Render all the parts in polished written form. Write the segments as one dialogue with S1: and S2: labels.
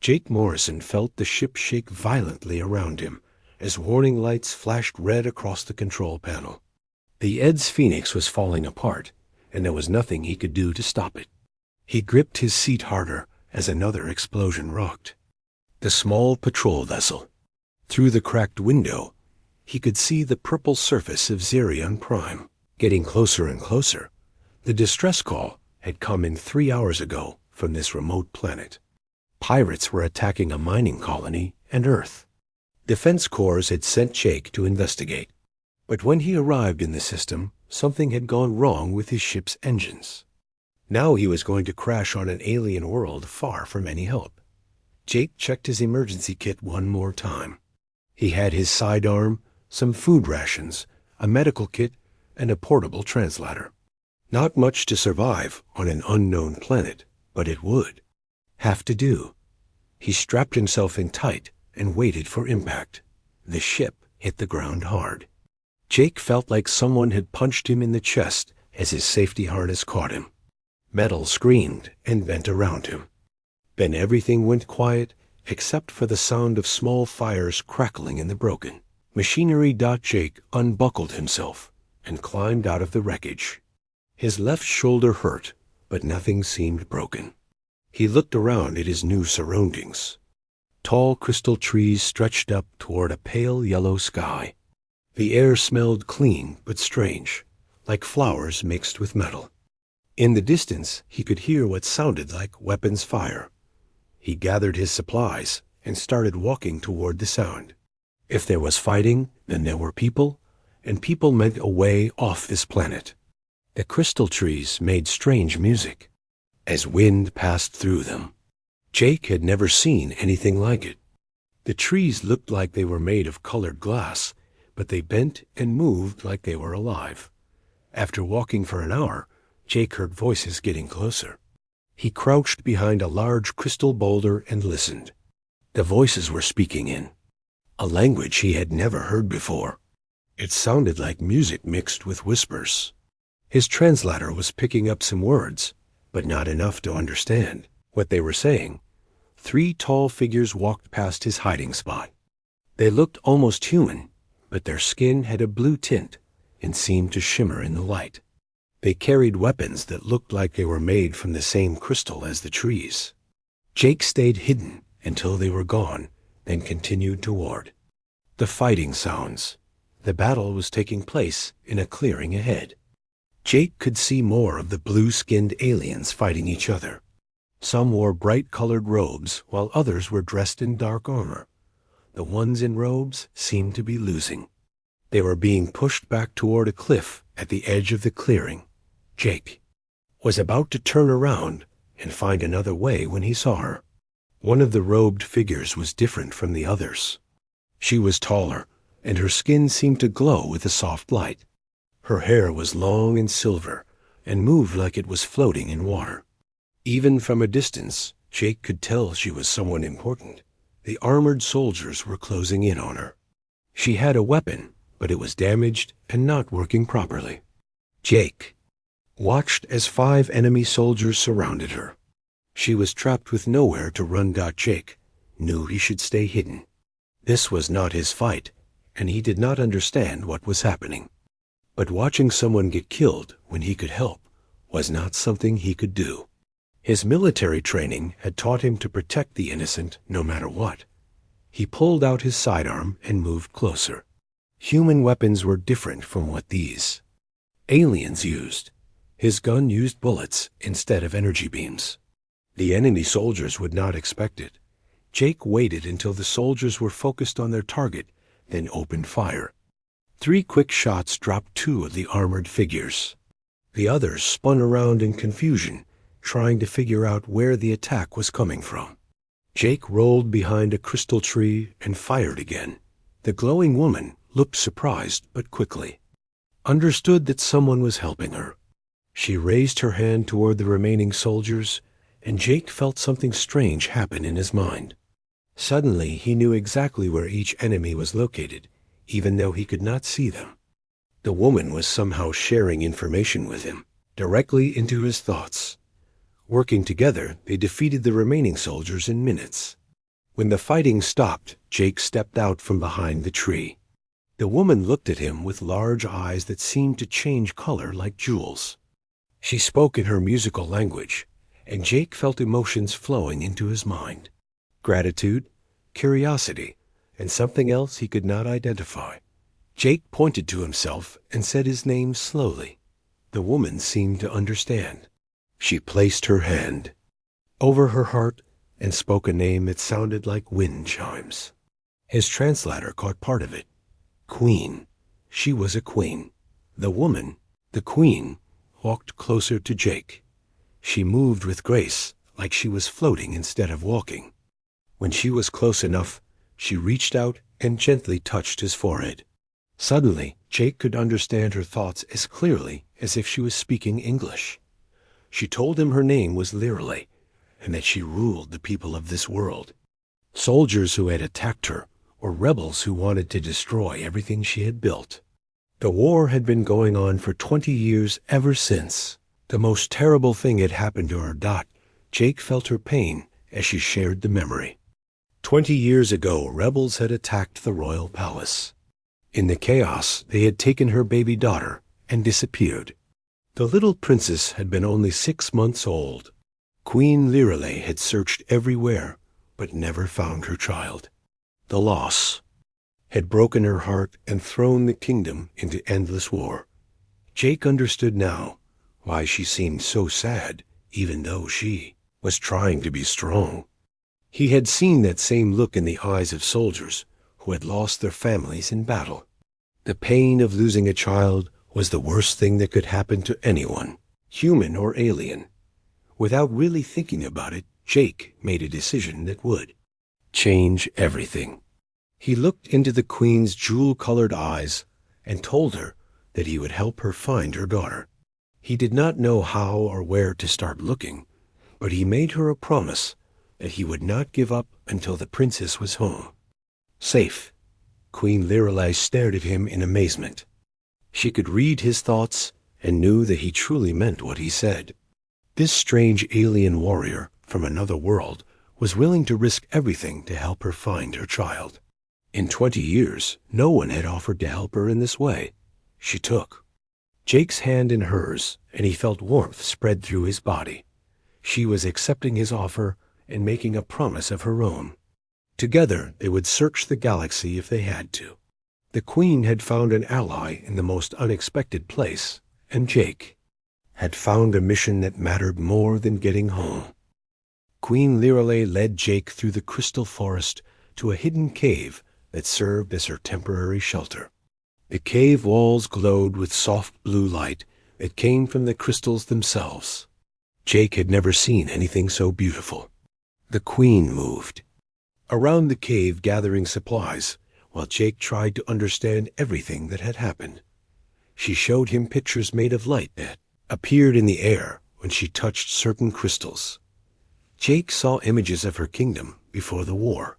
S1: Jake Morrison felt the ship shake violently around him as warning lights flashed red across the control panel. The Ed's Phoenix was falling apart, and there was nothing he could do to stop it. He gripped his seat harder as another explosion rocked. The small patrol vessel. Through the cracked window, he could see the purple surface of Xerion Prime. Getting closer and closer, the distress call had come in 3 hours ago from this remote planet. Pirates were attacking a mining colony and Earth. Defense Corps had sent Jake to investigate. But when he arrived in the system, something had gone wrong with his ship's engines. Now he was going to crash on an alien world far from any help. Jake checked his emergency kit one more time. He had his sidearm, some food rations, a medical kit, and a portable translator. Not much to survive on an unknown planet, but it would have to do. He strapped himself in tight and waited for impact. The ship hit the ground hard. Jake felt like someone had punched him in the chest as his safety harness caught him. Metal screamed and bent around him. Then everything went quiet except for the sound of small fires crackling in the broken machinery. Jake unbuckled himself and climbed out of the wreckage. His left shoulder hurt, but nothing seemed broken. He looked around at his new surroundings. Tall crystal trees stretched up toward a pale yellow sky. The air smelled clean but strange, like flowers mixed with metal. In the distance, he could hear what sounded like weapons fire. He gathered his supplies and started walking toward the sound. If there was fighting, then there were people, and people meant a way off this planet. The crystal trees made strange music as wind passed through them. Jake had never seen anything like it. The trees looked like they were made of colored glass, but they bent and moved like they were alive. After walking for an hour, Jake heard voices getting closer. He crouched behind a large crystal boulder and listened. The voices were speaking in a language he had never heard before. It sounded like music mixed with whispers. His translator was picking up some words, but not enough to understand what they were saying. 3 tall figures walked past his hiding spot. They looked almost human, but their skin had a blue tint and seemed to shimmer in the light. They carried weapons that looked like they were made from the same crystal as the trees. Jake stayed hidden until they were gone, then continued toward the fighting sounds. The battle was taking place in a clearing ahead. Jake could see more of the blue-skinned aliens fighting each other. Some wore bright-colored robes, while others were dressed in dark armor. The ones in robes seemed to be losing. They were being pushed back toward a cliff at the edge of the clearing. Jake was about to turn around and find another way when he saw her. One of the robed figures was different from the others. She was taller, and her skin seemed to glow with a soft light. Her hair was long and silver, and moved like it was floating in water. Even from a distance, Jake could tell she was someone important. The armored soldiers were closing in on her. She had a weapon, but it was damaged and not working properly. Jake watched as 5 enemy soldiers surrounded her. She was trapped with nowhere to run. Jake knew he should stay hidden. This was not his fight, and he did not understand what was happening. But watching someone get killed when he could help was not something he could do. His military training had taught him to protect the innocent no matter what. He pulled out his sidearm and moved closer. Human weapons were different from what these aliens used. His gun used bullets instead of energy beams. The enemy soldiers would not expect it. Jake waited until the soldiers were focused on their target, then opened fire. 3 quick shots dropped 2 of the armored figures. The others spun around in confusion, trying to figure out where the attack was coming from. Jake rolled behind a crystal tree and fired again. The glowing woman looked surprised but quickly understood that someone was helping her. She raised her hand toward the remaining soldiers, and Jake felt something strange happen in his mind. Suddenly, he knew exactly where each enemy was located, even though he could not see them. The woman was somehow sharing information with him, directly into his thoughts. Working together, they defeated the remaining soldiers in minutes. When the fighting stopped, Jake stepped out from behind the tree. The woman looked at him with large eyes that seemed to change color like jewels. She spoke in her musical language, and Jake felt emotions flowing into his mind. Gratitude, curiosity, and something else he could not identify. Jake pointed to himself and said his name slowly. The woman seemed to understand. She placed her hand over her heart and spoke a name that sounded like wind chimes. His translator caught part of it. Queen. She was a queen. The woman, the queen, walked closer to Jake. She moved with grace, like she was floating instead of walking. When she was close enough, she reached out and gently touched his forehead. Suddenly, Jake could understand her thoughts as clearly as if she was speaking English. She told him her name was Lirale, and that she ruled the people of this world. Soldiers who had attacked her were rebels who wanted to destroy everything she had built. The war had been going on for 20 years ever since. The most terrible thing had happened to her. Jake felt her pain as she shared the memory. 20 years ago, rebels had attacked the royal palace. In the chaos, they had taken her baby daughter and disappeared. The little princess had been only 6 months old. Queen Lirale had searched everywhere, but never found her child. The loss had broken her heart and thrown the kingdom into endless war. Jake understood now why she seemed so sad, even though she was trying to be strong. He had seen that same look in the eyes of soldiers who had lost their families in battle. The pain of losing a child was the worst thing that could happen to anyone, human or alien. Without really thinking about it, Jake made a decision that would change everything. He looked into the queen's jewel-colored eyes and told her that he would help her find her daughter. He did not know how or where to start looking, but he made her a promise that he would not give up until the princess was home. Safe. Queen Lirale stared at him in amazement. She could read his thoughts and knew that he truly meant what he said. This strange alien warrior from another world was willing to risk everything to help her find her child. In 20 years, no one had offered to help her in this way. She took Jake's hand in hers, and he felt warmth spread through his body. She was accepting his offer and making a promise of her own. Together, they would search the galaxy if they had to. The queen had found an ally in the most unexpected place, and Jake had found a mission that mattered more than getting home. Queen Lirale led Jake through the crystal forest to a hidden cave that served as her temporary shelter. The cave walls glowed with soft blue light that came from the crystals themselves. Jake had never seen anything so beautiful. The queen moved around the cave gathering supplies, while Jake tried to understand everything that had happened. She showed him pictures made of light that appeared in the air when she touched certain crystals. Jake saw images of her kingdom before the war.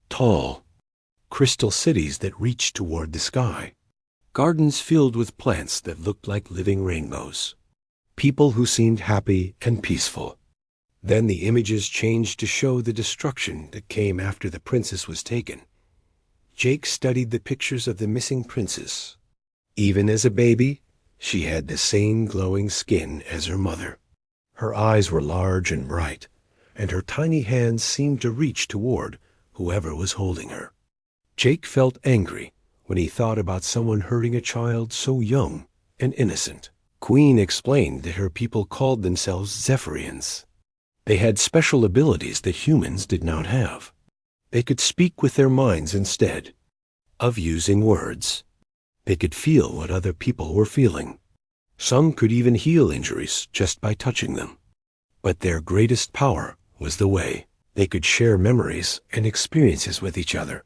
S1: Tall, crystal cities that reached toward the sky. Gardens filled with plants that looked like living rainbows. People who seemed happy and peaceful. Then the images changed to show the destruction that came after the princess was taken. Jake studied the pictures of the missing princess. Even as a baby, she had the same glowing skin as her mother. Her eyes were large and bright, and her tiny hands seemed to reach toward whoever was holding her. Jake felt angry when he thought about someone hurting a child so young and innocent. Queen explained that her people called themselves Zephyrians. They had special abilities that humans did not have. They could speak with their minds instead of using words. They could feel what other people were feeling. Some could even heal injuries just by touching them. But their greatest power was the way they could share memories and experiences with each other.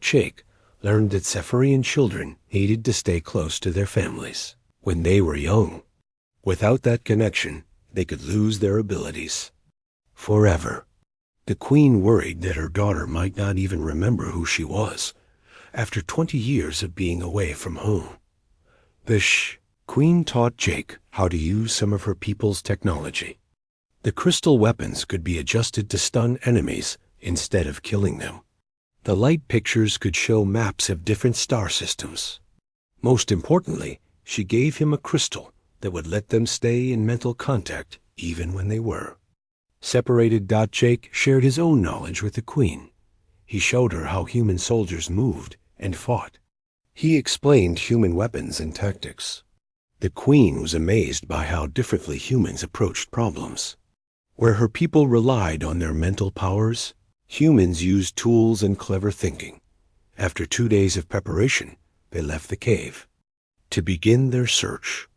S1: Jake learned that Zephyrian children needed to stay close to their families when they were young. Without that connection, they could lose their abilities forever. The queen worried that her daughter might not even remember who she was after 20 years of being away from home. The queen taught Jake how to use some of her people's technology. The crystal weapons could be adjusted to stun enemies instead of killing them. The light pictures could show maps of different star systems. Most importantly, she gave him a crystal that would let them stay in mental contact even when they were. Separated. Jake shared his own knowledge with the Queen. He showed her how human soldiers moved and fought. He explained human weapons and tactics. The Queen was amazed by how differently humans approached problems. Where her people relied on their mental powers, humans used tools and clever thinking. After 2 days of preparation, they left the cave to begin their search.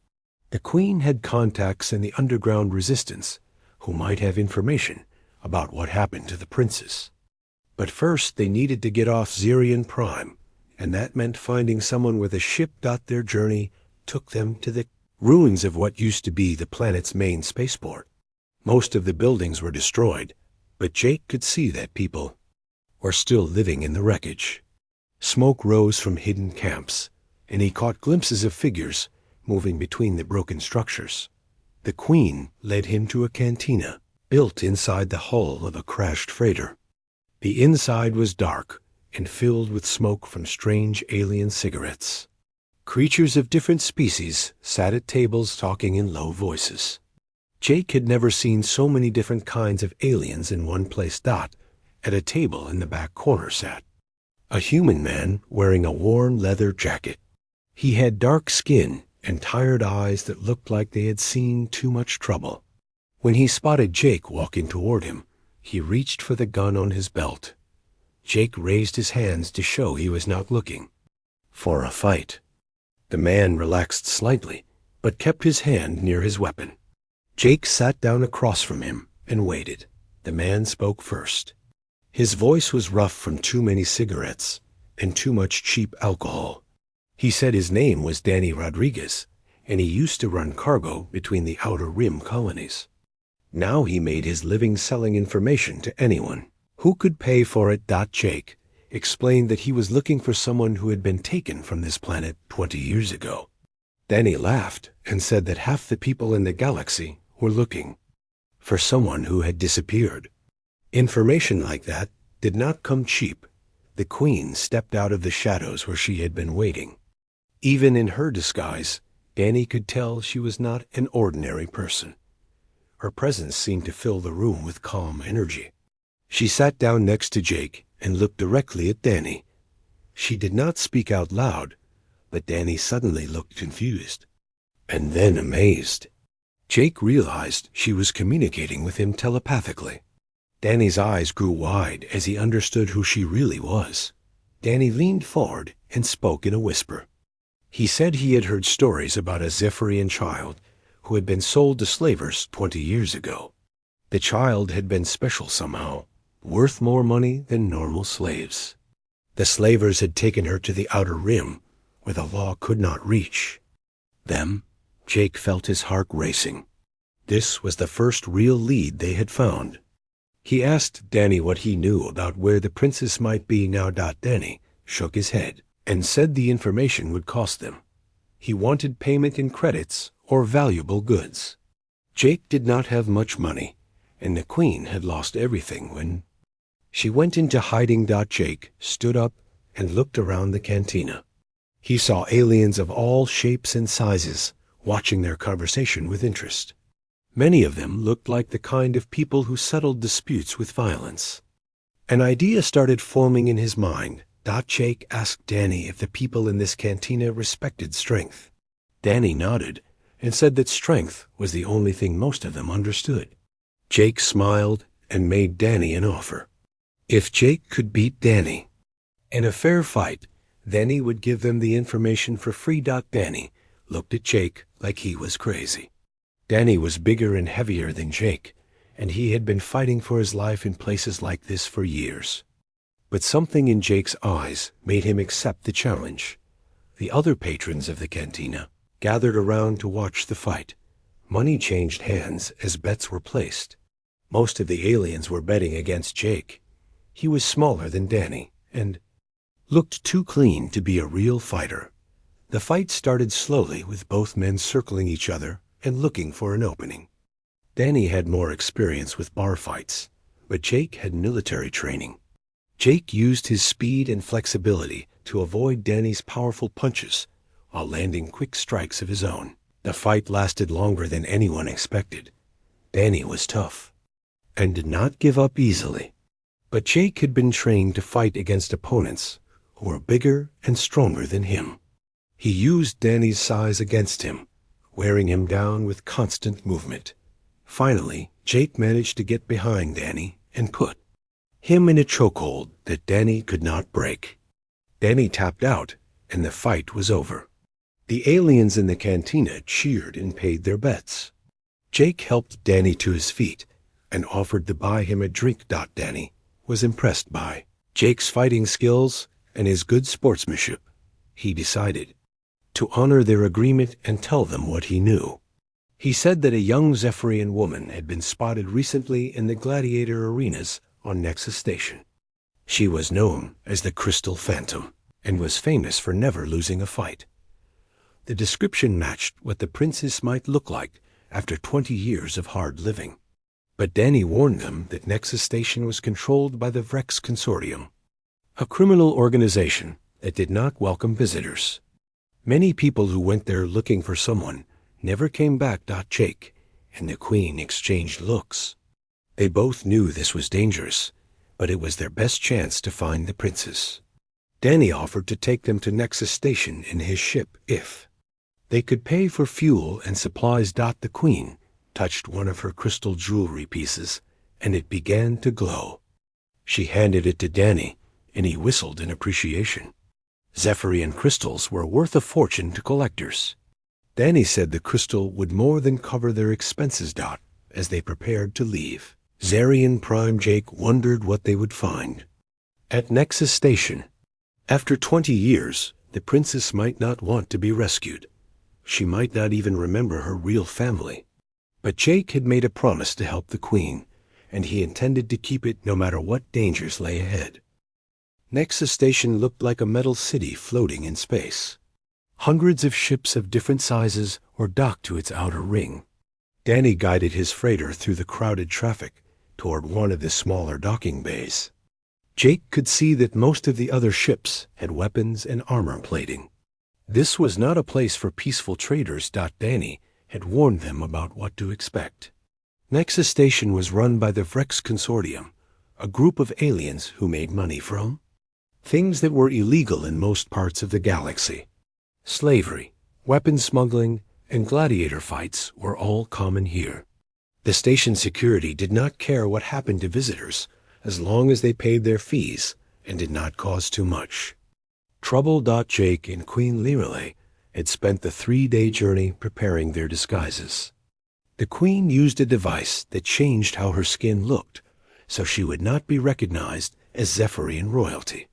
S1: The Queen had contacts in the underground resistance who might have information about what happened to the princess. But first they needed to get off Zerion Prime, and that meant finding someone with a ship. Their journey took them to the ruins of what used to be the planet's main spaceport. Most of the buildings were destroyed, but Jake could see that people were still living in the wreckage. Smoke rose from hidden camps, and he caught glimpses of figures moving between the broken structures. The Queen led him to a cantina built inside the hull of a crashed freighter. The inside was dark and filled with smoke from strange alien cigarettes. Creatures of different species sat at tables talking in low voices. Jake had never seen so many different kinds of aliens in one place. At a table in the back corner sat a human man wearing a worn leather jacket. He had dark skin and tired eyes that looked like they had seen too much trouble. When he spotted Jake walking toward him, he reached for the gun on his belt. Jake raised his hands to show he was not looking for a fight. The man relaxed slightly, but kept his hand near his weapon. Jake sat down across from him and waited. The man spoke first. His voice was rough from too many cigarettes and too much cheap alcohol. He said his name was Danny Rodriguez, and he used to run cargo between the Outer Rim colonies. Now he made his living selling information to anyone who could pay for it. Jake explained that he was looking for someone who had been taken from this planet 20 years ago. Danny laughed and said that half the people in the galaxy were looking for someone who had disappeared. Information like that did not come cheap. The Queen stepped out of the shadows where she had been waiting. Even in her disguise, Danny could tell she was not an ordinary person. Her presence seemed to fill the room with calm energy. She sat down next to Jake and looked directly at Danny. She did not speak out loud, but Danny suddenly looked confused and then amazed. Jake realized she was communicating with him telepathically. Danny's eyes grew wide as he understood who she really was. Danny leaned forward and spoke in a whisper. He said he had heard stories about a Zephyrian child who had been sold to slavers 20 years ago. The child had been special somehow, worth more money than normal slaves. The slavers had taken her to the Outer Rim, where the law could not reach them. Jake felt his heart racing. This was the first real lead they had found. He asked Danny what he knew about where the princess might be now. Danny shook his head and said the information would cost them. He wanted payment in credits or valuable goods. Jake did not have much money, and the Queen had lost everything when she went into hiding. Jake stood up and looked around the cantina. He saw aliens of all shapes and sizes watching their conversation with interest. Many of them looked like the kind of people who settled disputes with violence. An idea started forming in his mind. Jake asked Danny if the people in this cantina respected strength. Danny nodded and said that strength was the only thing most of them understood. Jake smiled and made Danny an offer. If Jake could beat Danny in a fair fight, then he would give them the information for free. Danny looked at Jake like he was crazy. Danny was bigger and heavier than Jake, and he had been fighting for his life in places like this for years. But something in Jake's eyes made him accept the challenge. The other patrons of the cantina gathered around to watch the fight. Money changed hands as bets were placed. Most of the aliens were betting against Jake. He was smaller than Danny and looked too clean to be a real fighter. The fight started slowly, with both men circling each other and looking for an opening. Danny had more experience with bar fights, but Jake had military training. Jake used his speed and flexibility to avoid Danny's powerful punches while landing quick strikes of his own. The fight lasted longer than anyone expected. Danny was tough and did not give up easily. But Jake had been trained to fight against opponents who were bigger and stronger than him. He used Danny's size against him, wearing him down with constant movement. Finally, Jake managed to get behind Danny and put him in a chokehold that Danny could not break. Danny tapped out, and the fight was over. The aliens in the cantina cheered and paid their bets. Jake helped Danny to his feet and offered to buy him a drink. Danny was impressed by Jake's fighting skills and his good sportsmanship. He decided to honor their agreement and tell them what he knew. He said that a young Zephyrian woman had been spotted recently in the gladiator arenas on Nexus Station. She was known as the Crystal Phantom and was famous for never losing a fight. The description matched what the princess might look like after 20 years of hard living. But Danny warned them that Nexus Station was controlled by the Vrex Consortium, a criminal organization that did not welcome visitors. Many people who went there looking for someone never came back. Jake and the Queen exchanged looks. They both knew this was dangerous, but it was their best chance to find the princess. Danny offered to take them to Nexus Station in his ship if they could pay for fuel and supplies. The Queen touched one of her crystal jewelry pieces, and it began to glow. She handed it to Danny, and he whistled in appreciation. Zephyrian crystals were worth a fortune to collectors. Danny said the crystal would more than cover their expenses. As they prepared to leave, Zarian Prime Jake wondered what they would find at Nexus Station. After 20 years, the princess might not want to be rescued. She might not even remember her real family. But Jake had made a promise to help the Queen, and he intended to keep it no matter what dangers lay ahead. Nexus Station looked like a metal city floating in space. Hundreds of ships of different sizes were docked to its outer ring. Danny guided his freighter through the crowded traffic toward one of the smaller docking bays. Jake could see that most of the other ships had weapons and armor plating. This was not a place for peaceful traders. Danny had warned them about what to expect. Nexus Station was run by the Vrex Consortium, a group of aliens who made money from things that were illegal in most parts of the galaxy. Slavery, weapon smuggling, and gladiator fights were all common here. The station security did not care what happened to visitors as long as they paid their fees and did not cause too much. Trouble. Jake and Queen Lirelei had spent the 3-day journey preparing their disguises. The Queen used a device that changed how her skin looked, so she would not be recognized as Zephyrian royalty.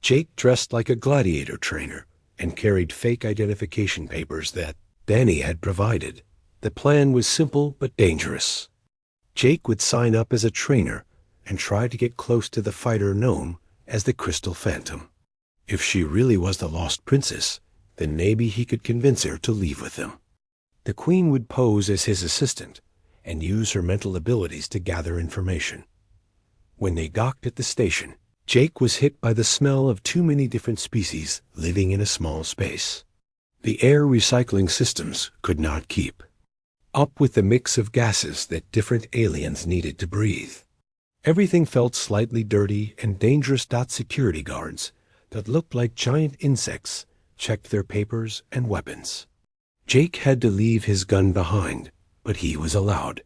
S1: Jake dressed like a gladiator trainer and carried fake identification papers that Danny had provided. The plan was simple but dangerous. Jake would sign up as a trainer and try to get close to the fighter known as the Crystal Phantom. If she really was the lost princess, then maybe he could convince her to leave with them. The Queen would pose as his assistant and use her mental abilities to gather information. When they docked at the station, Jake was hit by the smell of too many different species living in a small space. The air recycling systems could not keep up with the mix of gases that different aliens needed to breathe. Everything felt slightly dirty and dangerous. Security guards that looked like giant insects checked their papers and weapons. Jake had to leave his gun behind, but he was allowed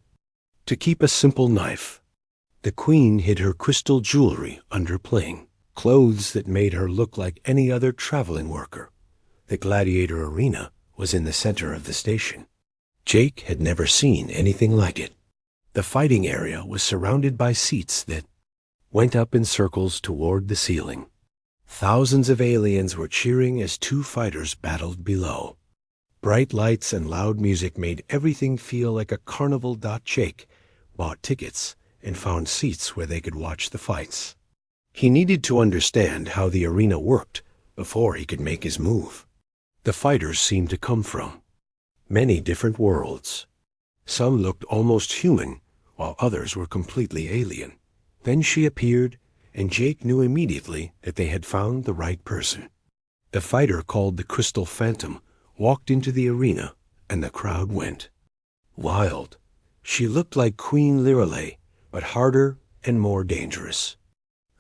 S1: to keep a simple knife. The Queen hid her crystal jewelry under pling, clothes that made her look like any other traveling worker. The gladiator arena was in the center of the station. Jake had never seen anything like it. The fighting area was surrounded by seats that went up in circles toward the ceiling. Thousands of aliens were cheering as 2 fighters battled below. Bright lights and loud music made everything feel like a carnival. Jake bought tickets and found seats where they could watch the fights. He needed to understand how the arena worked before he could make his move. The fighters seemed to come from many different worlds. Some looked almost human, while others were completely alien. Then she appeared, and Jake knew immediately that they had found the right person. The fighter called the Crystal Phantom walked into the arena, and the crowd went wild. She looked like Queen Lirelei, but harder and more dangerous.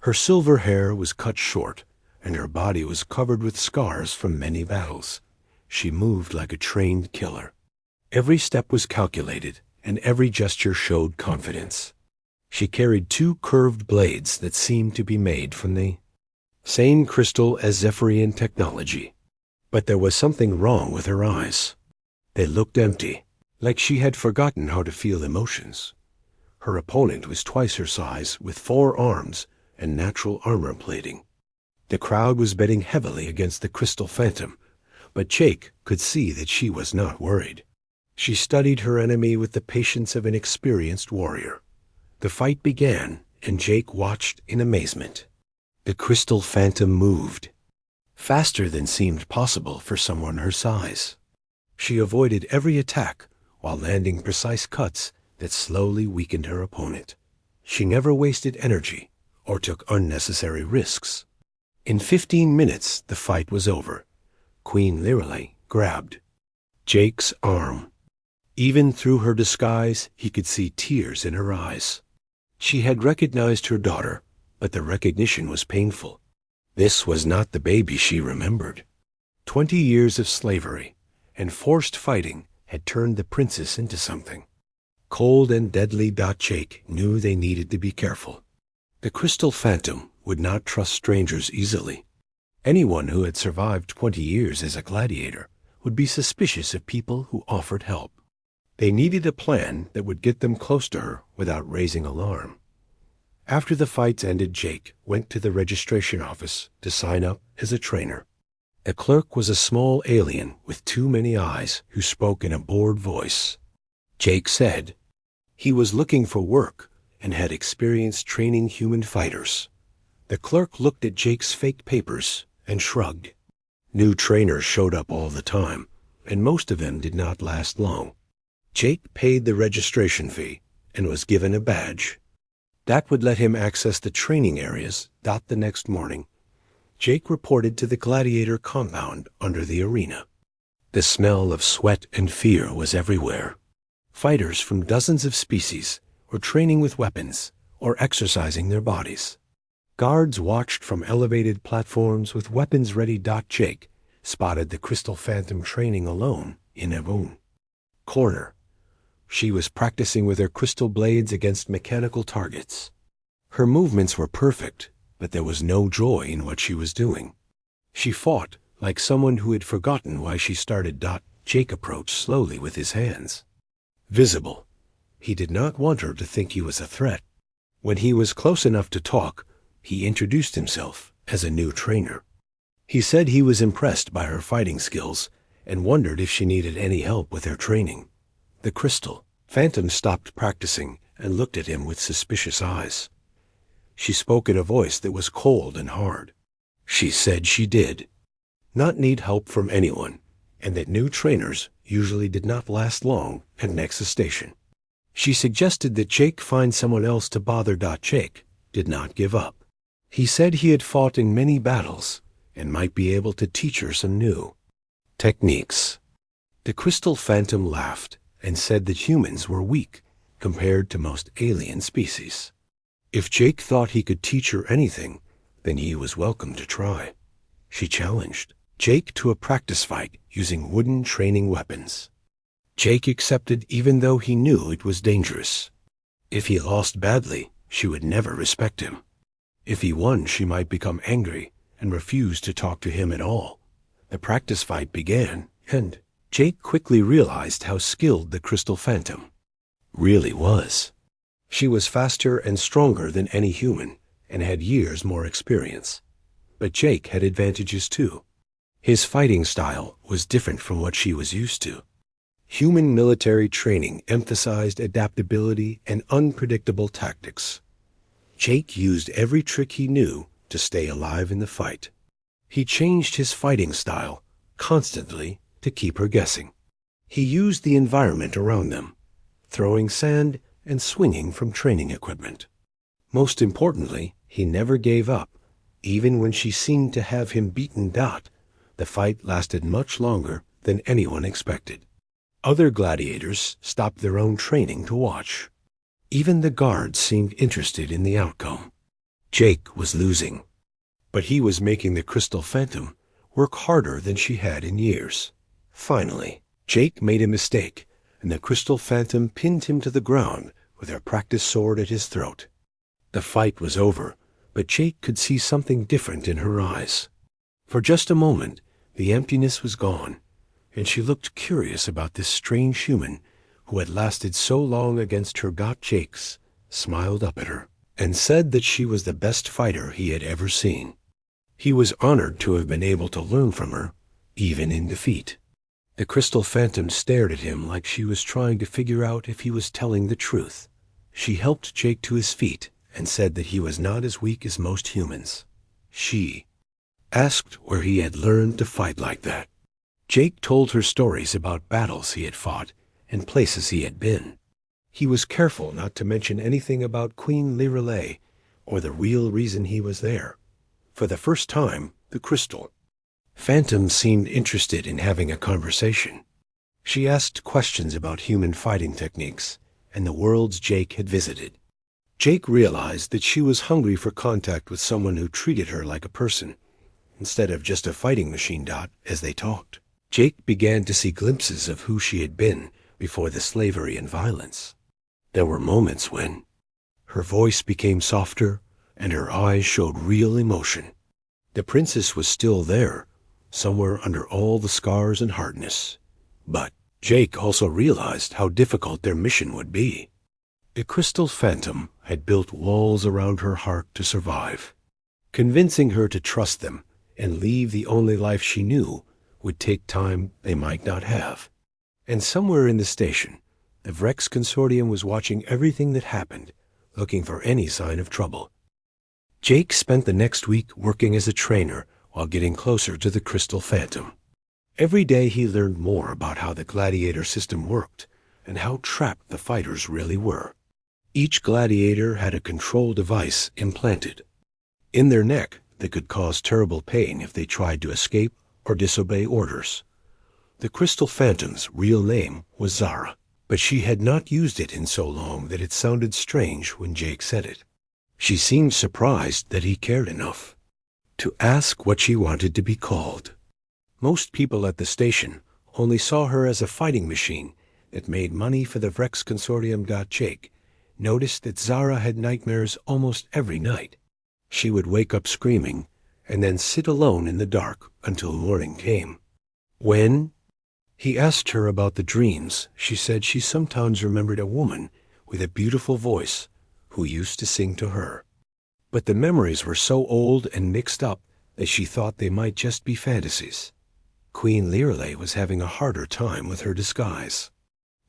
S1: Her silver hair was cut short, and her body was covered with scars from many battles. She moved like a trained killer. Every step was calculated, and every gesture showed confidence. She carried 2 curved blades that seemed to be made from the same crystal as Zephyrian technology. But there was something wrong with her eyes. They looked empty, like she had forgotten how to feel emotions. Her opponent was twice her size, with 4 arms and natural armor plating. The crowd was betting heavily against the Crystal Phantom, but Jake could see that she was not worried. She studied her enemy with the patience of an experienced warrior. The fight began, and Jake watched in amazement. The Crystal Phantom moved, faster than seemed possible for someone her size. She avoided every attack while landing precise cuts that slowly weakened her opponent. She never wasted energy or took unnecessary risks. In 15 minutes, the fight was over. Queen Lirelei grabbed Jake's arm. Even through her disguise, he could see tears in her eyes. She had recognized her daughter, but the recognition was painful. This was not the baby she remembered. 20 years of slavery and forced fighting had turned the princess into something. Cold and deadly. Jake knew they needed to be careful. The Crystal Phantom would not trust strangers easily. Anyone who had survived 20 years as a gladiator would be suspicious of people who offered help. They needed a plan that would get them close to her without raising alarm. After the fights ended, Jake went to the registration office to sign up as a trainer. The clerk was a small alien with too many eyes who spoke in a bored voice. Jake said he was looking for work and had experience training human fighters. The clerk looked at Jake's fake papers and shrugged. New trainers showed up all the time, and most of them did not last long. Jake paid the registration fee and was given a badge. That would let him access the training areas. The next morning, Jake reported to the gladiator compound under the arena. The smell of sweat and fear was everywhere. Fighters from dozens of species were training with weapons or exercising their bodies. Guards watched from elevated platforms with weapons ready. Jake spotted the Crystal Phantom training alone in a corner. She was practicing with her crystal blades against mechanical targets. Her movements were perfect, but there was no joy in what she was doing. She fought like someone who had forgotten why she started. Jake approached slowly with his hands visible. He did not want her to think he was a threat. When he was close enough to talk, he introduced himself as a new trainer. He said he was impressed by her fighting skills and wondered if she needed any help with her training. The Crystal Phantom stopped practicing and looked at him with suspicious eyes. She spoke in a voice that was cold and hard. She said she did not need help from anyone, and that new trainers usually did not last long at Nexus Station. She suggested that Jake find someone else to bother. Jake did not give up. He said he had fought in many battles and might be able to teach her some new techniques. The Crystal Phantom laughed and said that humans were weak compared to most alien species. If Jake thought he could teach her anything, then he was welcome to try. She challenged Jake to a practice fight using wooden training weapons. Jake accepted even though he knew it was dangerous. If he lost badly, she would never respect him. If he won, she might become angry and refuse to talk to him at all. The practice fight began, and Jake quickly realized how skilled the Crystal Phantom really was. She was faster and stronger than any human and had years more experience. But Jake had advantages too. His fighting style was different from what she was used to. Human military training emphasized adaptability and unpredictable tactics. Jake used every trick he knew to stay alive in the fight. He changed his fighting style constantly to keep her guessing. He used the environment around them, throwing sand and swinging from training equipment. Most importantly, he never gave up. Even when she seemed to have him beaten, the fight lasted much longer than anyone expected. Other gladiators stopped their own training to watch. Even the guards seemed interested in the outcome. Jake was losing, but he was making the Crystal Phantom work harder than she had in years. Finally, Jake made a mistake, and the Crystal Phantom pinned him to the ground with her practice sword at his throat. The fight was over, but Jake could see something different in her eyes. For just a moment, the emptiness was gone, and she looked curious about this strange human who had lasted so long against her god Jake's, smiled up at her, and said that she was the best fighter he had ever seen. He was honored to have been able to learn from her, even in defeat. The Crystal Phantom stared at him like she was trying to figure out if he was telling the truth. She helped Jake to his feet and said that he was not as weak as most humans. She asked where he had learned to fight like that. Jake told her stories about battles he had fought and places he had been. He was careful not to mention anything about Queen Lirelei or the real reason he was there. For the first time, the Crystal Phantom seemed interested in having a conversation. She asked questions about human fighting techniques and the worlds Jake had visited. Jake realized that she was hungry for contact with someone who treated her like a person, instead of just a fighting machine. As they talked, Jake began to see glimpses of who she had been before the slavery and violence. There were moments when her voice became softer and her eyes showed real emotion. The princess was still there, somewhere under all the scars and hardness. But Jake also realized how difficult their mission would be. The Crystal Phantom had built walls around her heart to survive. Convincing her to trust them and leave the only life she knew would take time they might not have. And somewhere in the station, the Vrex Consortium was watching everything that happened, looking for any sign of trouble. Jake spent the next week working as a trainer while getting closer to the Crystal Phantom. Every day he learned more about how the gladiator system worked and how trapped the fighters really were. Each gladiator had a control device implanted in their neck that could cause terrible pain if they tried to escape or disobey orders. The Crystal Phantom's real name was Zara, but she had not used it in so long that it sounded strange when Jake said it. She seemed surprised that he cared enough to ask what she wanted to be called. Most people at the station only saw her as a fighting machine that made money for the Vrex Consortium. Jake noticed that Zara had nightmares almost every night. She would wake up screaming and then sit alone in the dark until morning came. When he asked her about the dreams, she said she sometimes remembered a woman with a beautiful voice who used to sing to her. But the memories were so old and mixed up that she thought they might just be fantasies. Queen Lirelei was having a harder time with her disguise.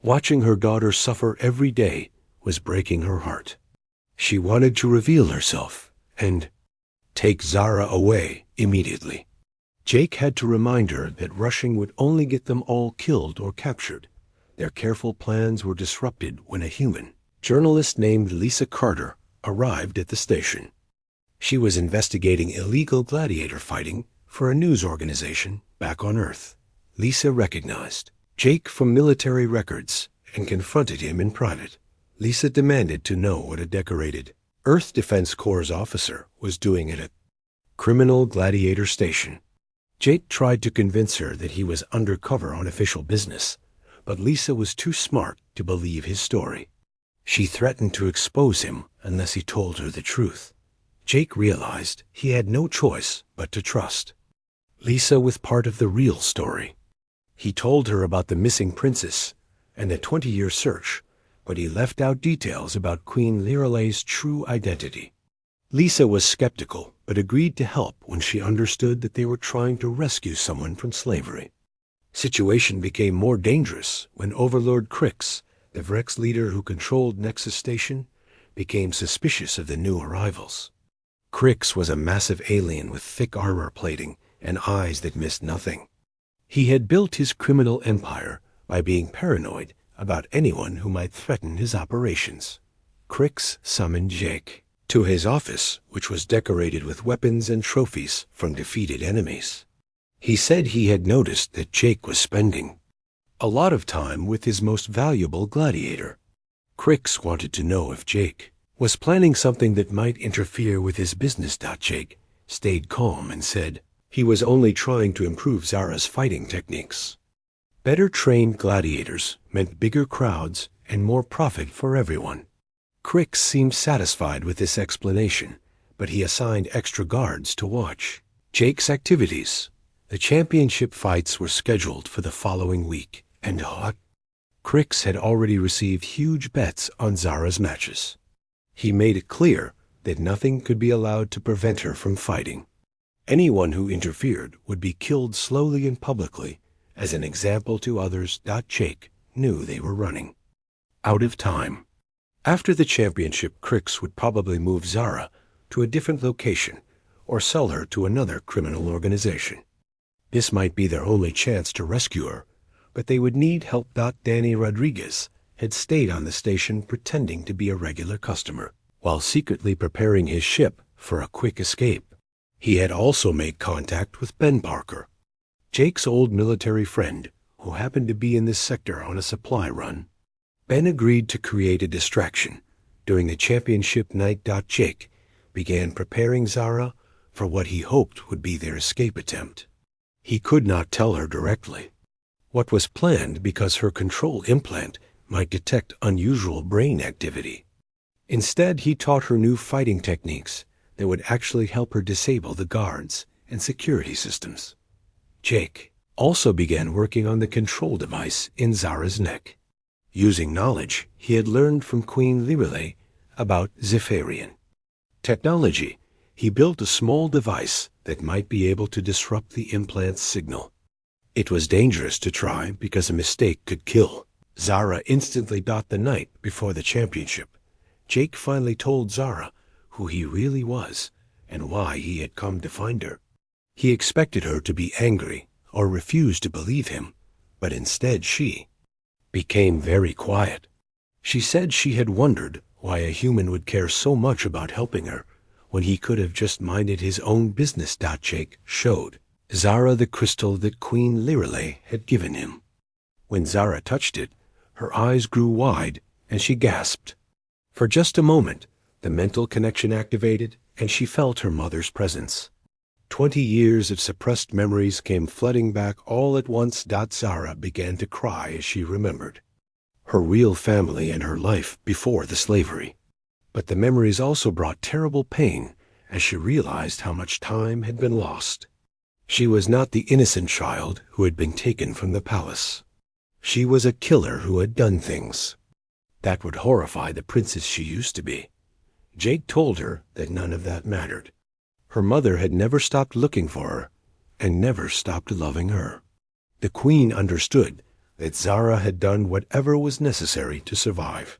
S1: Watching her daughter suffer every day was breaking her heart. She wanted to reveal herself and take Zara away immediately. Jake had to remind her that rushing would only get them all killed or captured. Their careful plans were disrupted when a human journalist named Lisa Carter arrived at the station. She was investigating illegal gladiator fighting for a news organization back on Earth. Lisa recognized Jake from military records and confronted him in private. Lisa demanded to know what a decorated Earth Defense Corps officer was doing at a criminal gladiator station. Jake tried to convince her that he was undercover on official business, but Lisa was too smart to believe his story. She threatened to expose him unless he told her the truth. Jake realized he had no choice but to trust Lisa with part of the real story. He told her about the missing princess and a 20-year search, but he left out details about Queen Lirelei's true identity. Lisa was skeptical, but agreed to help when she understood that they were trying to rescue someone from slavery. Situation became more dangerous when Overlord Crix, the Vrex leader who controlled Nexus Station, became suspicious of the new arrivals. Crix was a massive alien with thick armor plating and eyes that missed nothing. He had built his criminal empire by being paranoid about anyone who might threaten his operations. Crix summoned Jake. to his office, which was decorated with weapons and trophies from defeated enemies. He said he had noticed that Jake was spending a lot of time with his most valuable gladiator. Crix wanted to know if Jake was planning something that might interfere with his business. Jake stayed calm and said he was only trying to improve Zara's fighting techniques. Better trained gladiators meant bigger crowds and more profit for everyone. Crix seemed satisfied with this explanation, but he assigned extra guards to watch Jake's activities. The championship fights were scheduled for the following week, and Crix had already received huge bets on Zara's matches. He made it clear that nothing could be allowed to prevent her from fighting. Anyone who interfered would be killed slowly and publicly as an example to others. Jake knew they were running out of time. After the championship, Crix would probably move Zara to a different location or sell her to another criminal organization. This might be their only chance to rescue her, but they would need help. Danny Rodriguez had stayed on the station pretending to be a regular customer, while secretly preparing his ship for a quick escape. He had also made contact with Ben Parker, Jake's old military friend, who happened to be in this sector on a supply run. Ben agreed to create a distraction during the championship night. Jake began preparing Zara for what he hoped would be their escape attempt. He could not tell her directly what was planned because her control implant might detect unusual brain activity. Instead, he taught her new fighting techniques that would actually help her disable the guards and security systems. Jake also began working on the control device in Zara's neck, using knowledge he had learned from Queen Lirelei about Zephyrian technology. He built a small device that might be able to disrupt the implant's signal. It was dangerous to try because a mistake could kill Zara instantly. The night before the championship, Jake finally told Zara who he really was and why he had come to find her. He expected her to be angry or refuse to believe him, but instead she became very quiet. She said she had wondered why a human would care so much about helping her when he could have just minded his own business. Jake showed Zara the crystal that Queen Lirelei had given him. When Zara touched it, her eyes grew wide and she gasped. For just a moment, the mental connection activated and she felt her mother's presence. 20 years of suppressed memories came flooding back all at once. Zara began to cry as she remembered her real family and her life before the slavery. But the memories also brought terrible pain as she realized how much time had been lost. She was not the innocent child who had been taken from the palace. She was a killer who had done things that would horrify the princess she used to be. Jake told her that none of that mattered. Her mother had never stopped looking for her and never stopped loving her. The queen understood that Zara had done whatever was necessary to survive.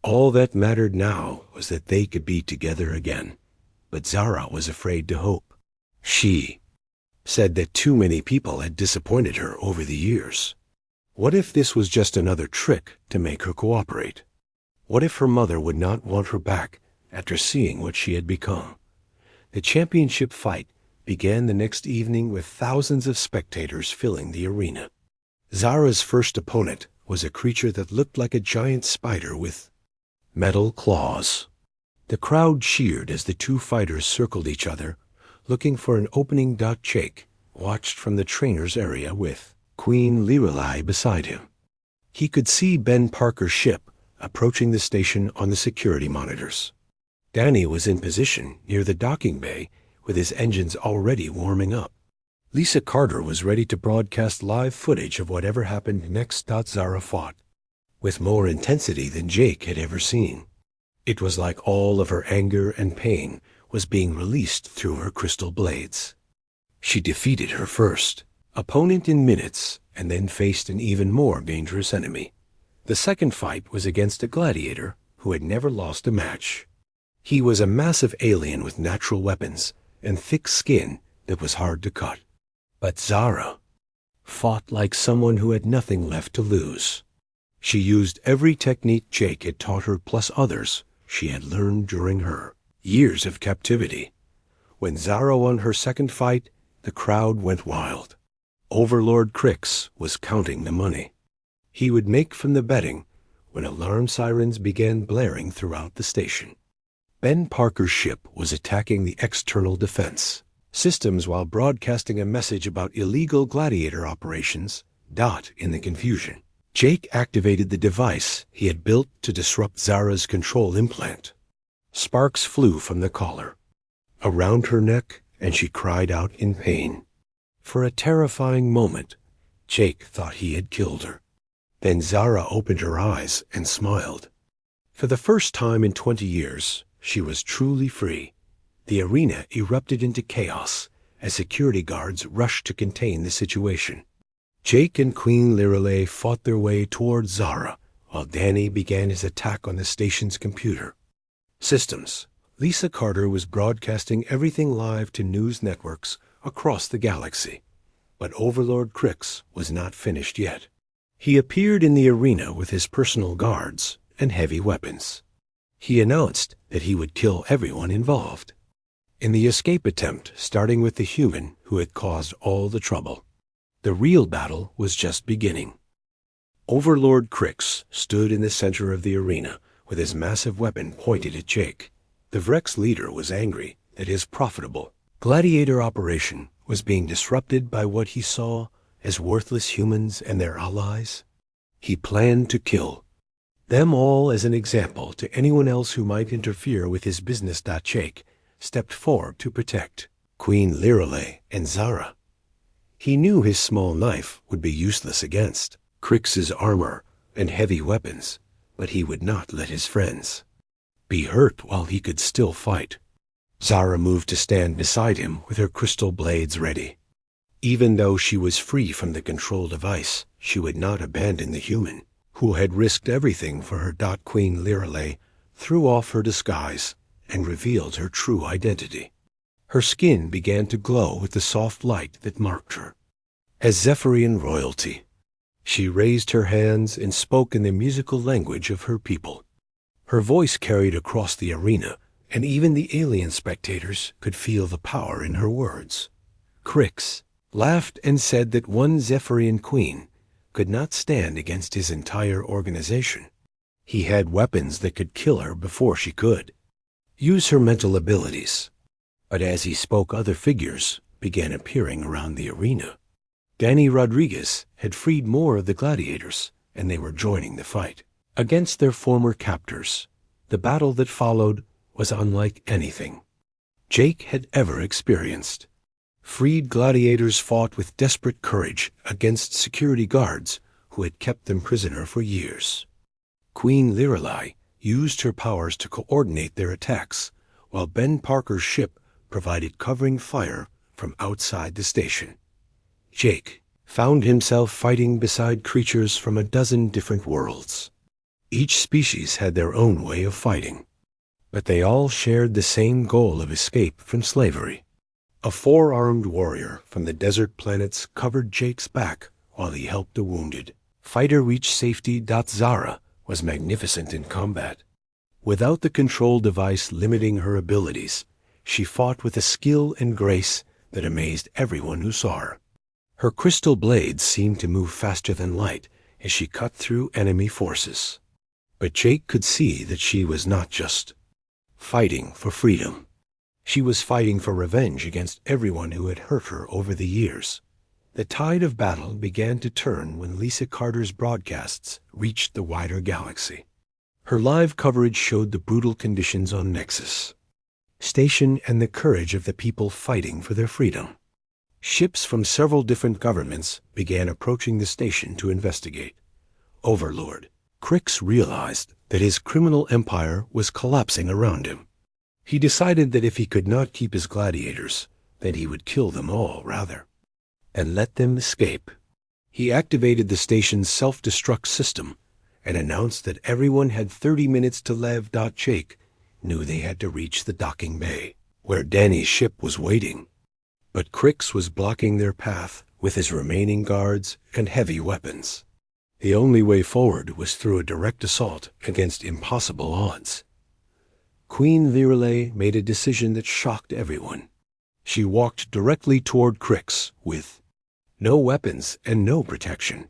S1: All that mattered now was that they could be together again. But Zara was afraid to hope. She said that too many people had disappointed her over the years. What if this was just another trick to make her cooperate? What if her mother would not want her back after seeing what she had become? The championship fight began the next evening with thousands of spectators filling the arena. Zara's first opponent was a creature that looked like a giant spider with metal claws. The crowd cheered as the two fighters circled each other, looking for an opening. Jake watched from the trainer's area with Queen Lirelei beside him. He could see Ben Parker's ship approaching the station on the security monitors. Danny was in position near the docking bay with his engines already warming up. Lisa Carter was ready to broadcast live footage of whatever happened next. Zara fought with more intensity than Jake had ever seen. It was like all of her anger and pain was being released through her crystal blades. She defeated her first opponent in minutes and then faced an even more dangerous enemy. The second fight was against a gladiator who had never lost a match. He was a massive alien with natural weapons and thick skin that was hard to cut. But Zara fought like someone who had nothing left to lose. She used every technique Jake had taught her plus others she had learned during her years of captivity. When Zara won her second fight, the crowd went wild. Overlord Crix was counting the money he would make from the betting when alarm sirens began blaring throughout the station. Ben Parker's ship was attacking the external defense systems while broadcasting a message about illegal gladiator operations. In the confusion, Jake activated the device he had built to disrupt Zara's control implant. Sparks flew from the collar around her neck, and she cried out in pain. For a terrifying moment, Jake thought he had killed her. Then Zara opened her eyes and smiled. For the first time in 20 years, she was truly free. The arena erupted into chaos as security guards rushed to contain the situation. Jake and Queen Lirelei fought their way toward Zara, while Danny began his attack on the station's computer systems. Lisa Carter was broadcasting everything live to news networks across the galaxy. But Overlord Crix was not finished yet. He appeared in the arena with his personal guards and heavy weapons. He announced that he would kill everyone involved in the escape attempt, starting with the human who had caused all the trouble. The real battle was just beginning. Overlord Crix stood in the center of the arena with his massive weapon pointed at Jake. The Vrex leader was angry that his profitable gladiator operation was being disrupted by what he saw as worthless humans and their allies. He planned to kill them all as an example to anyone else who might interfere with his business. Jake stepped forward to protect Queen Lirelei and Zara. He knew his small knife would be useless against Crix's armor and heavy weapons, but he would not let his friends be hurt while he could still fight. Zara moved to stand beside him with her crystal blades ready. Even though she was free from the control device, she would not abandon the human who had risked everything for her. Queen Lirelei threw off her disguise and revealed her true identity. Her skin began to glow with the soft light that marked her as Zephyrian royalty. She raised her hands and spoke in the musical language of her people. Her voice carried across the arena, and even the alien spectators could feel the power in her words. Crix laughed and said that one Zephyrian queen could not stand against his entire organization. He had weapons that could kill her before she could use her mental abilities. But as he spoke, other figures began appearing around the arena. Danny Rodriguez had freed more of the gladiators, and they were joining the fight against their former captors. The battle that followed was unlike anything Jake had ever experienced. Freed gladiators fought with desperate courage against security guards who had kept them prisoner for years. Queen Lirelei used her powers to coordinate their attacks, while Ben Parker's ship provided covering fire from outside the station. Jake found himself fighting beside creatures from a dozen different worlds. Each species had their own way of fighting, but they all shared the same goal of escape from slavery. A four-armed warrior from the desert planets covered Jake's back while he helped the wounded fighter reach safety. Zara was magnificent in combat. Without the control device limiting her abilities, she fought with a skill and grace that amazed everyone who saw her. Her crystal blades seemed to move faster than light as she cut through enemy forces. But Jake could see that she was not just fighting for freedom. She was fighting for revenge against everyone who had hurt her over the years. The tide of battle began to turn when Lisa Carter's broadcasts reached the wider galaxy. Her live coverage showed the brutal conditions on Nexus Station and the courage of the people fighting for their freedom. Ships from several different governments began approaching the station to investigate. Overlord Crix realized that his criminal empire was collapsing around him. He decided that if he could not keep his gladiators, then he would kill them all rather, and let them escape. He activated the station's self-destruct system and announced that everyone had 30 minutes to live. Jake knew they had to reach the docking bay, where Danny's ship was waiting. But Crix was blocking their path with his remaining guards and heavy weapons. The only way forward was through a direct assault against impossible odds. Queen Lirelei made a decision that shocked everyone. She walked directly toward Crix with no weapons and no protection.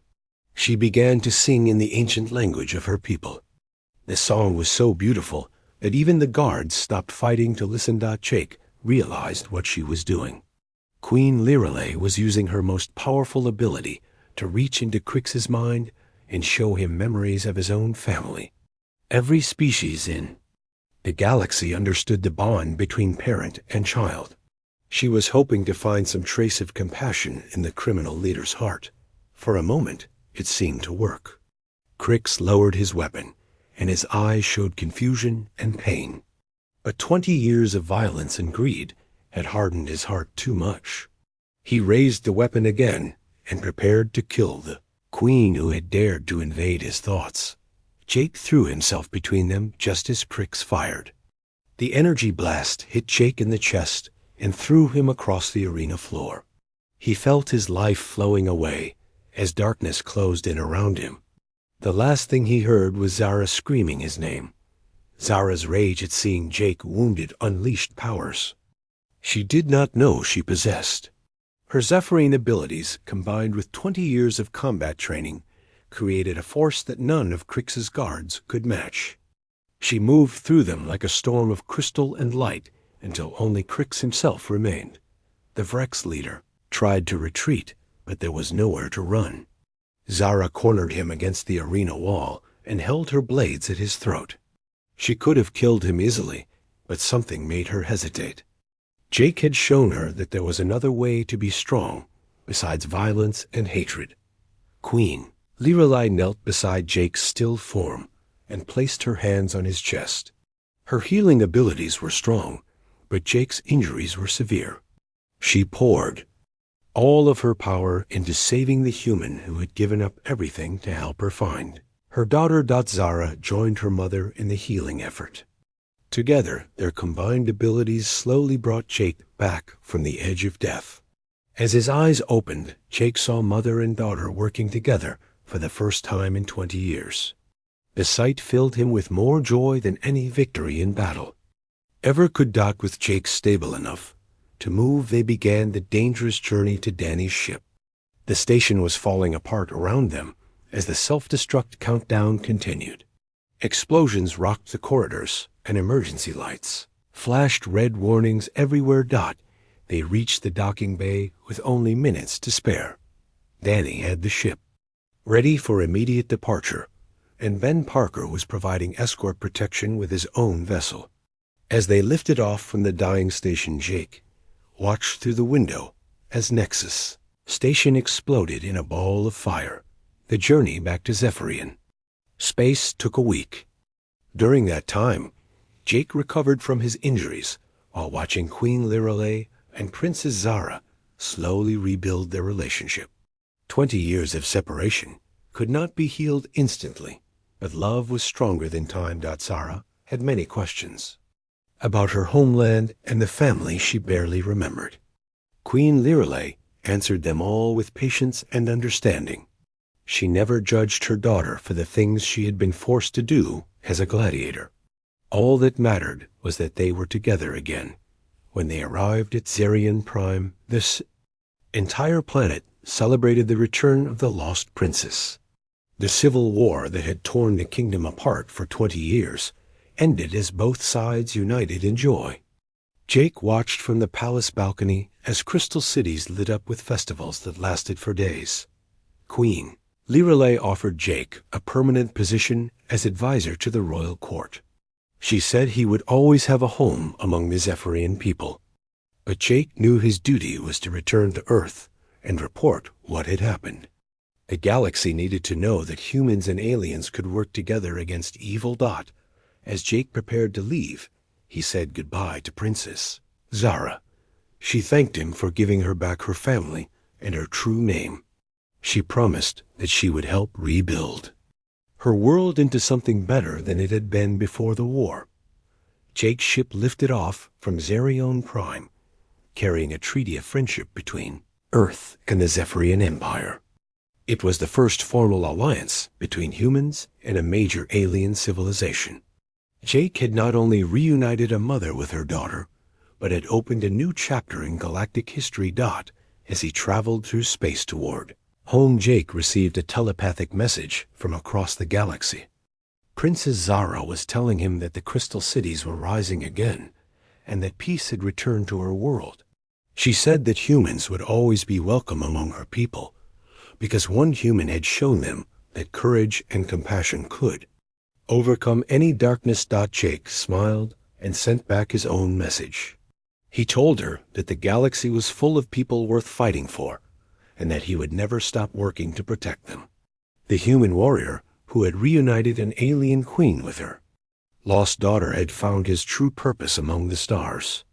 S1: She began to sing in the ancient language of her people. The song was so beautiful that even the guards stopped fighting to listen. Jake realized what she was doing. Queen Lirelei was using her most powerful ability to reach into Crix's mind and show him memories of his own family. Every species in the galaxy understood the bond between parent and child. She was hoping to find some trace of compassion in the criminal leader's heart. For a moment, it seemed to work. Crix lowered his weapon, and his eyes showed confusion and pain. But 20 years of violence and greed had hardened his heart too much. He raised the weapon again and prepared to kill the queen who had dared to invade his thoughts. Jake threw himself between them just as Crix fired. The energy blast hit Jake in the chest and threw him across the arena floor. He felt his life flowing away as darkness closed in around him. The last thing he heard was Zara screaming his name. Zara's rage at seeing Jake wounded unleashed powers she did not know she possessed. Her Zephyrian abilities, combined with 20 years of combat training, created a force that none of Crix's guards could match. She moved through them like a storm of crystal and light until only Crix himself remained. The Vrex leader tried to retreat, but there was nowhere to run. Zara cornered him against the arena wall and held her blades at his throat. She could have killed him easily, but something made her hesitate. Jake had shown her that there was another way to be strong, besides violence and hatred. Queen Lirelei knelt beside Jake's still form and placed her hands on his chest. Her healing abilities were strong, but Jake's injuries were severe. She poured all of her power into saving the human who had given up everything to help her find her daughter. Zara joined her mother in the healing effort. Together, their combined abilities slowly brought Jake back from the edge of death. As his eyes opened, Jake saw mother and daughter working together for the first time in 20 years. The sight filled him with more joy than any victory in battle. Ever could dock with Jake stable enough to move, they began the dangerous journey to Danny's ship. The station was falling apart around them as the self-destruct countdown continued. Explosions rocked the corridors, and emergency lights flashed red warnings everywhere. They reached the docking bay with only minutes to spare. Danny had the ship ready for immediate departure, and Ben Parker was providing escort protection with his own vessel. As they lifted off from the dying station, Jake watched through the window as Nexus station exploded in a ball of fire. The journey back to Zephyrian space took a week. During that time, Jake recovered from his injuries while watching Queen Lirelei and Princess Zara slowly rebuild their relationship. 20 years of separation could not be healed instantly, but love was stronger than time. Zara had many questions about her homeland and the family she barely remembered. Queen Lirelei answered them all with patience and understanding. She never judged her daughter for the things she had been forced to do as a gladiator. All that mattered was that they were together again. When they arrived at Zerion Prime, this entire planet celebrated the return of the lost princess. The civil war that had torn the kingdom apart for 20 years ended as both sides united in joy. Jake watched from the palace balcony as crystal cities lit up with festivals that lasted for days. Queen Lirelei offered Jake a permanent position as advisor to the royal court. She said he would always have a home among the Zephyrian people. But Jake knew his duty was to return to Earth and report what had happened. The galaxy needed to know that humans and aliens could work together against evil. As Jake prepared to leave, he said goodbye to Princess Zara. She thanked him for giving her back her family and her true name. She promised that she would help rebuild her world into something better than it had been before the war. Jake's ship lifted off from Zerion Prime, carrying a treaty of friendship between Earth and the Zephyrian Empire. It was the first formal alliance between humans and a major alien civilization. Jake had not only reunited a mother with her daughter, but had opened a new chapter in galactic history. As he traveled through space toward home, Jake received a telepathic message from across the galaxy. Princess Zara was telling him that the crystal cities were rising again, and that peace had returned to her world. She said that humans would always be welcome among her people, because one human had shown them that courage and compassion could overcome any darkness. Jake smiled and sent back his own message. He told her that the galaxy was full of people worth fighting for, and that he would never stop working to protect them. The human warrior, who had reunited an alien queen with her lost daughter, had found his true purpose among the stars.